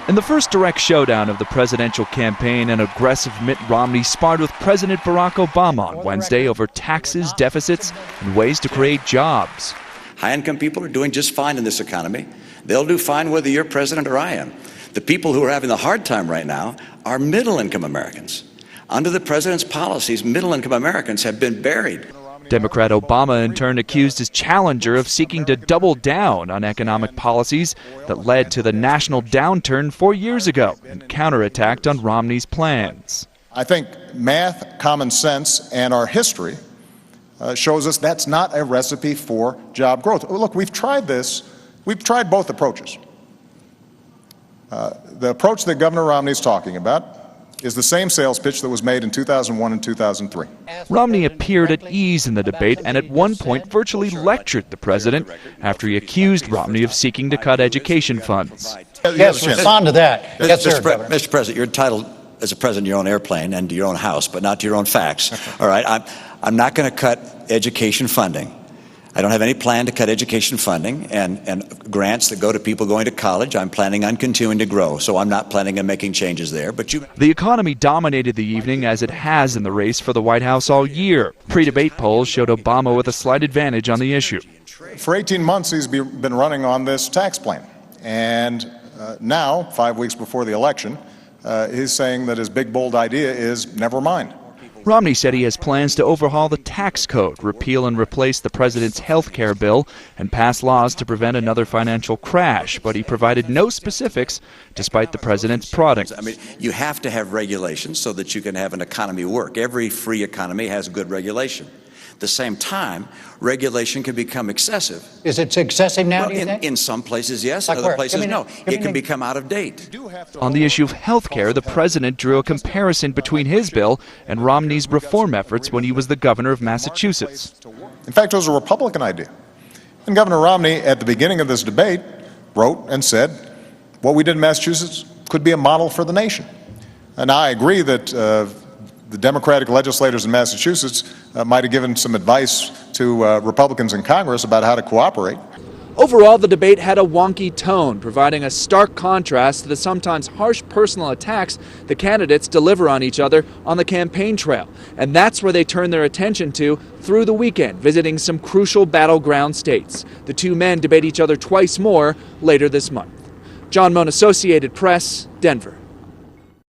In the first direct showdown of the presidential campaign, an aggressive Mitt Romney sparred with President Barack Obama on Wednesday over taxes, deficits, and ways to create jobs. High-income people are doing just fine in this economy. They'll do fine whether you're president or I am. The people who are having the hard time right now are middle-income Americans. Under the president's policies, middle-income Americans have been buried. Democrat Obama, in turn, accused his challenger of seeking to double down on economic policies that led to the national downturn 4 years ago and counterattacked on Romney's plans. I think math, common sense, and our history shows us that's not a recipe for job growth. Look, we've tried this. We've tried both approaches. The approach that Governor Romney is talking about is the same sales pitch that was made in 2001 and 2003. Romney appeared at ease in the debate and at one point virtually lectured the president after he accused Romney of seeking to cut education funds. Yes, respond to that. Yes, sir, Mr. President, you're entitled as a president to your own airplane and to your own house, but not to your own facts. All right, I'm not going to cut education funding. I don't have any plan to cut education funding and grants that go to people going to college. I'm planning on continuing to grow, so I'm not planning on making changes there. But The economy dominated the evening, as it has in the race for the White House all year. Pre-debate polls showed Obama with a slight advantage on the issue. For 18 months, he's been running on this tax plan. And now, 5 weeks before the election, he's saying that his big, bold idea is never mind. Romney said he has plans to overhaul the tax code, repeal and replace the president's health care bill, and pass laws to prevent another financial crash, but he provided no specifics despite the president's prodding. I mean, you have to have regulations so that you can have an economy work. Every free economy has good regulation. At the same time, regulation can become excessive. Is it excessive now, Well, do you think? in some places, yes. Like Other where? places, no. It can become out of date. On the issue of health care, the president drew a comparison between his bill and Romney's reform efforts when he was the governor of Massachusetts. In fact, it was a Republican idea. And Governor Romney, at the beginning of this debate, wrote and said, what we did in Massachusetts could be a model for the nation. And I agree that the Democratic legislators in Massachusetts might have given some advice to Republicans in Congress about how to cooperate. Overall, the debate had a wonky tone, providing a stark contrast to the sometimes harsh personal attacks the candidates deliver on each other on the campaign trail. And that's where they turn their attention to through the weekend, visiting some crucial battleground states. The two men debate each other twice more later this month. Mone, Associated Press, Denver.